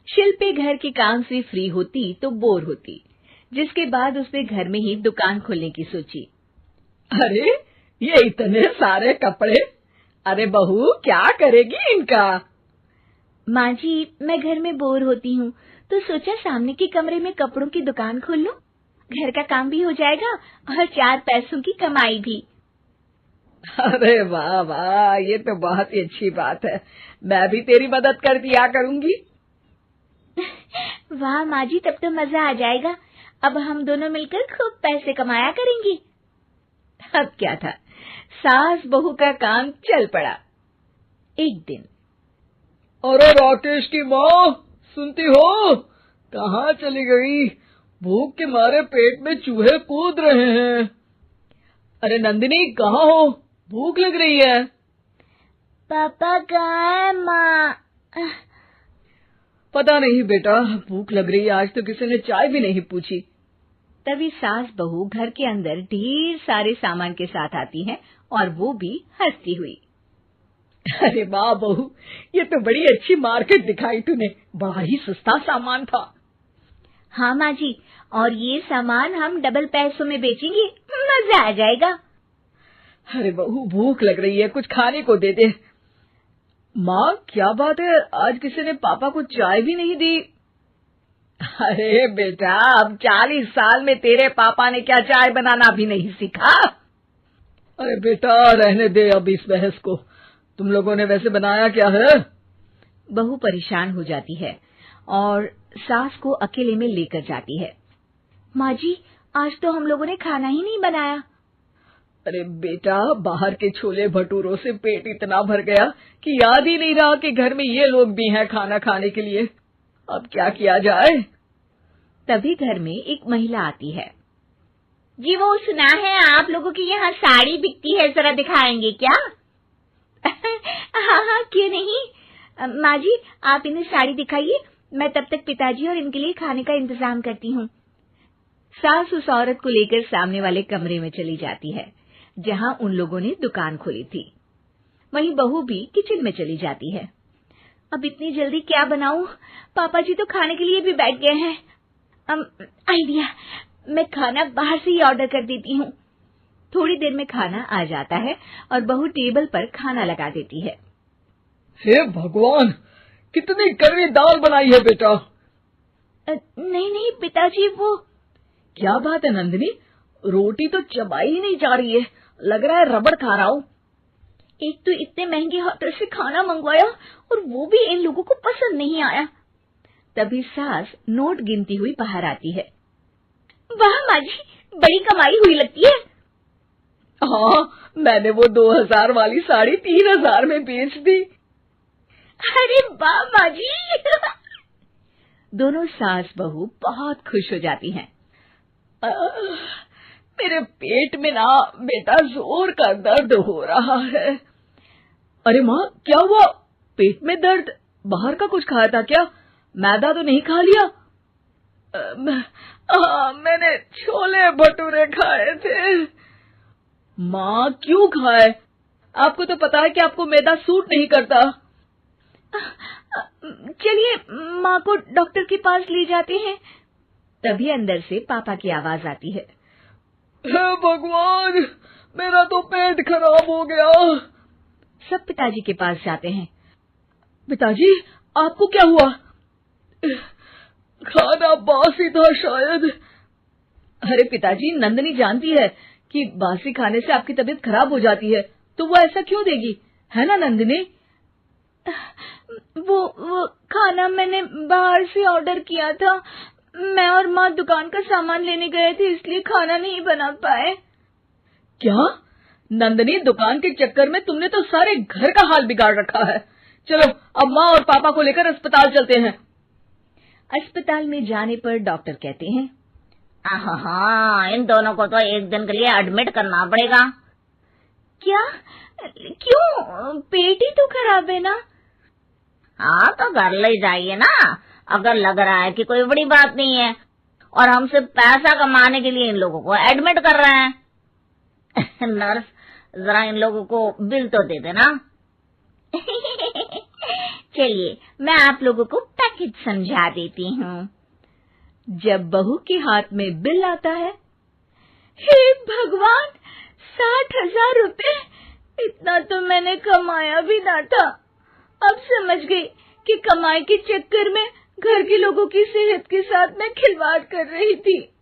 शिल्पी घर के काम से फ्री होती तो बोर होती, जिसके बाद उसने घर में ही दुकान खोलने की सोची। अरे ये इतने सारे कपड़े, अरे बहू क्या करेगी इनका? माँ जी, मैं घर में बोर होती हूँ तो सोचा सामने के कमरे में कपड़ों की दुकान खोल लूं। घर का काम भी हो जाएगा और 4 पैसों की कमाई भी। अरे वाह वाह, ये तो बहुत ही अच्छी बात है। मैं भी तेरी मदद कर दिया करूंगी। वाह माँ जी, तब तो मजा आ जाएगा। अब हम दोनों मिलकर खूब पैसे कमाया करेंगे। अब क्या था, सास बहू का काम चल पड़ा। एक दिन, अरे राकेश की माँ, सुनती हो? कहाँ चली गई? भूख के मारे पेट में चूहे कूद रहे हैं। अरे नंदिनी, कहाँ हो? भूख लग रही है। पापा कहाँ है माँ? पता नहीं बेटा, भूख लग रही है। आज तो किसी ने चाय भी नहीं पूछी। तभी सास बहू घर के अंदर ढेर सारे सामान के साथ आती हैं और वो भी हंसती हुई। अरे वाह बहू, ये तो बड़ी अच्छी मार्केट दिखाई तूने। बड़ा ही सस्ता सामान था। हाँ माँ जी, और ये सामान हम डबल पैसों में बेचेंगे, मजा आ जाएगा। अरे बहू, भूख लग रही है, कुछ खाने को दे दे। माँ क्या बात है, आज किसी ने पापा को चाय भी नहीं दी? अरे बेटा, अब 40 साल में तेरे पापा ने क्या चाय बनाना भी नहीं सीखा? अरे बेटा रहने दे अब इस बहस को। तुम लोगों ने वैसे बनाया क्या है? बहू परेशान हो जाती है और सास को अकेले में लेकर जाती है। माँ जी, आज तो हम लोगों ने खाना ही नहीं बनाया। अरे बेटा, बाहर के छोले भटूरों से पेट इतना भर गया कि याद ही नहीं रहा कि घर में ये लोग भी हैं खाना खाने के लिए। अब क्या किया जाए? तभी घर में एक महिला आती है। जी, वो सुना है आप लोगों की यहाँ साड़ी बिकती है, जरा दिखाएंगे क्या? हाँ हाँ, क्यों नहीं। माँ जी, आप इन्हें साड़ी दिखाइए, मैं तब तक पिताजी और इनके लिए खाने का इंतजाम करती हूँ। सास उस औरत को लेकर सामने वाले कमरे में चली जाती है जहाँ उन लोगों ने दुकान खोली थी। वहीं बहू भी किचन में चली जाती है। अब इतनी जल्दी क्या बनाऊं? पापा जी तो खाने के लिए भी बैठ गए हैं। आइडिया, मैं खाना बाहर से ही ऑर्डर कर देती हूँ। थोड़ी देर में खाना आ जाता है और बहू टेबल पर खाना लगा देती है। हे भगवान, कितनी कड़वी दाल बनाई है बेटा। नहीं नहीं पिताजी, वो। क्या बात है नंदिनी, रोटी तो चबाई ही नहीं जा रही है, लग रहा है रबड़ खा रहा हूँ। एक तो इतने महंगे होटल से खाना मंगवाया और वो भी इन लोगों को पसंद नहीं आया। तभी सास नोट गिनती हुई बाहर आती है। वाह माँ जी, बड़ी कमाई हुई लगती है। हाँ, मैंने वो 2000 वाली साड़ी 3000 में बेच दी। अरे वाह माँ जी। दोनों सास बहू बहुत खुश हो जाती हैं। मेरे पेट में ना बेटा जोर का दर्द हो रहा है। अरे माँ, क्या हुआ? पेट में दर्द? बाहर का कुछ खाया था क्या? मैदा तो नहीं खा लिया? मैंने छोले भटूरे खाए थे। माँ क्यों खाए? आपको तो पता है कि आपको मैदा सूट नहीं करता। चलिए माँ को डॉक्टर के पास ले जाते हैं। तभी अंदर से पापा की आवाज आती है। हे भगवान, मेरा तो पेट खराब हो गया। सब पिताजी के पास जाते हैं। पिताजी, आपको क्या हुआ? खाना बासी था शायद। अरे पिताजी, नंदिनी जानती है कि बासी खाने से आपकी तबीयत खराब हो जाती है, तो वो ऐसा क्यों देगी, है ना नंदिनी? वो खाना मैंने बाहर से ऑर्डर किया था। मैं और माँ दुकान का सामान लेने गए थे, इसलिए खाना नहीं बना पाए। क्या नंदिनी, दुकान के चक्कर में तुमने तो सारे घर का हाल बिगाड़ रखा है। चलो अब माँ और पापा को लेकर अस्पताल चलते हैं। अस्पताल में जाने पर डॉक्टर कहते हैं, हाँ, इन दोनों को तो एक दिन के लिए एडमिट करना पड़ेगा। क्या? क्यों? पेट ही तो खराब है ना। हाँ, तो घर ले जाइए ना, अगर लग रहा है कि कोई बड़ी बात नहीं है और हम सिर्फ पैसा कमाने के लिए इन लोगों को एडमिट कर रहे हैं। नर्स, जरा इन लोगों को बिल तो दे देना। चलिए, मैं आप लोगों को पैक फिर समझा देती हूँ। जब बहू के हाथ में बिल आता है, हे भगवान, 60,000 रुपए! इतना तो मैंने कमाया भी ना था। अब समझ गई कि कमाई के चक्कर में घर के लोगों की सेहत के साथ मैं खिलवाड़ कर रही थी।